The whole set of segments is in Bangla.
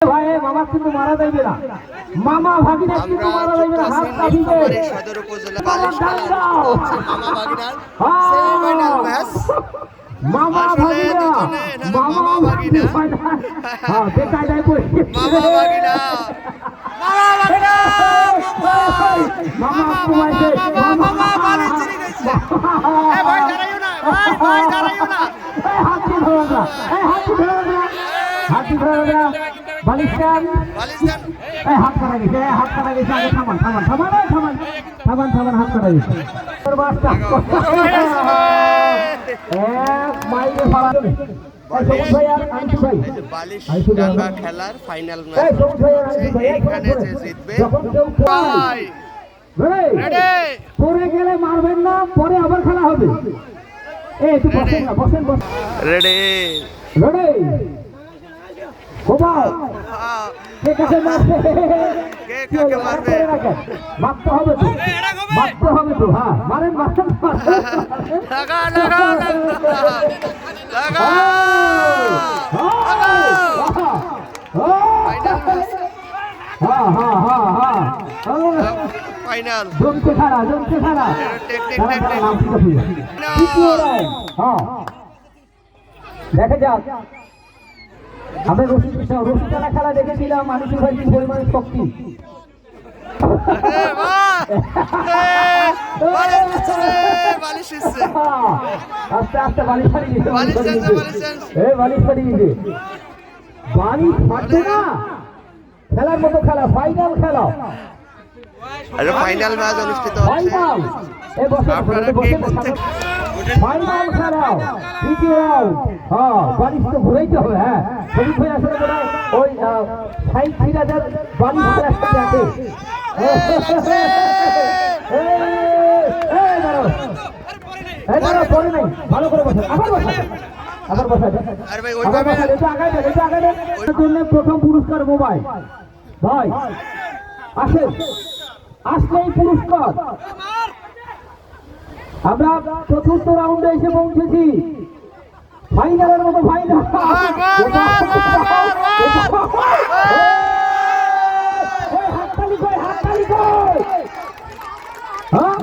ভাই মামা কিন্তু মারা যাইবে না, মামা ভাগিনা কিন্তু মারা যাইবে না, হাত কাঁপিবে। সদর উপজেলা বালিশ খেলা হচ্ছে মামা ভাগিনার সেমিফাইনাল ম্যাচ। মামা ভাগিনা, মামা ভাগিনা, হ্যাঁ বেটাই যাই কই মামা ভাগিনা, মামা ভাগিনা, মামা কুমাইছে, মামা বালিশ চলে গেছে। এ ভাই দাঁড়াইও না, ভাই দাঁড়াইও না, এই হাতি ধরো না, এই হাতি ধরো না, হাতি ধরো না, বালিশান বালিশ দেন। এই হাত কাটা গেছে, এই হাত কাটা গেছে, আগে থামান থামান থামান, এই থামান থামান থামান, হাত কাটা গেছে। তোর বাসটা এক মাইলে ফালা এই সবুজ ভাই আর আনসু ভাই, বালিশ ডাঙ্গা খেলার ফাইনাল ম্যাচ এই সবুজ ভাই আর আনসু ভাই, এইখানে যে জিতবে যখন কেউ ভাই রেডি পরে গেলে মারবেন না, পরে আবার খেলা হবে। এই একটু বসেন না, বসেন বসেন, রেডি রেডি গোপাল কে কাকে মারবে, কে কাকে মারবে মারতে হবে তো, মারতে হবে তো, হ্যাঁ মারেন মারেন লাগা লাগা লাগা ফাইনাল জমছে খারা, জমছে খারা, দেখা যাক। আমরা রশিটানা খেলা দেখেছিলাম, মানুষের ভাই কি পরিমাণের শক্তি। আস্তে আস্তে বালিশ ফাটিয়ে দিচ্ছে, বালিশ ফাটিয়ে দিচ্ছে, বালিশ ফাটবে না, খেলার মতো খেলা, ফাইনাল খেলা, ফাইনাল ম্যাচ অনুষ্ঠিত হচ্ছে। ফাইনাল ফাইনাল খেলা, দ্বিতীয় রাউন্ড। হ্যাঁ বালিশ তো ঘুরাইতে হবে। হ্যাঁ সবুজ ভাই আসলে মনে হয় ওই সাইড ফিরাজার বালিশ একটা দেখে। পরে নাই, ভালো করে বসে, আবার বসে, আবার বসে, আবার বসে, এটা আগায় দেন, এটা আগায় দেন। প্রথম পুরস্কার মোবাইল ভাই আসেন, আসলেই পুরস্কার। আমরা চতুর্থ রাউন্ডে এসে পৌঁছেছি, ফাইনালের মতো ফাইনাল। হাততালি কই, হাততালি কই, হ্যাঁ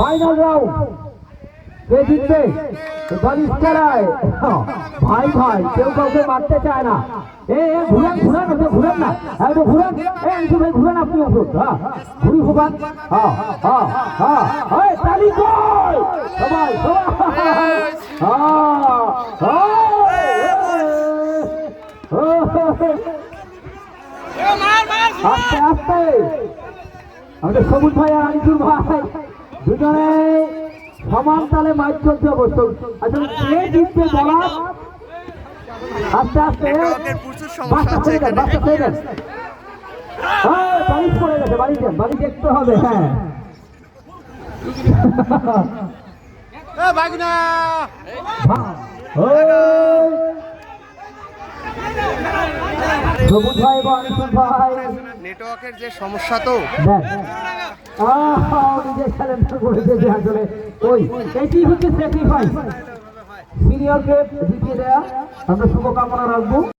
ফাইনাল রাউন্ড কে জিতবে? বালিশ খেলায় ভাই ভাই কেউ কাউকে মারতে চায় না। ঘুরান ঘুরান, ওটা ঘুরান না, একটু ঘুরান, ভাই ঘুরান, আপনি ওষুধ, হ্যাঁ ঘুরি ঘুরান, তালি কই সবাই আস্তে আস্তে। আমাদের সবুজ ভাই আর আনিসুর ভাই দুজনে সমান তালে মাইক চলছে অবশ্য। আসলে কে জিতবে বলা, আস্তে আস্তে বাচ্চা ছেড়ে দেন, বাচ্চা ছেড়ে দেন। বালিশ পড়ে গেছে, বালিশ দেন, বালিশ দেখতে হবে। হ্যাঁ সবুজ ভাই এবং আনিসুর ভাই নেটওয়ার্কের যে সমস্যা তো নিজে খেলেন আসলে ওই এটি হচ্ছে স্যাক্রিফাইস, সিনিয়রকে জিতিয়ে দেয়া। আমরা শুভকামনা রাখবো।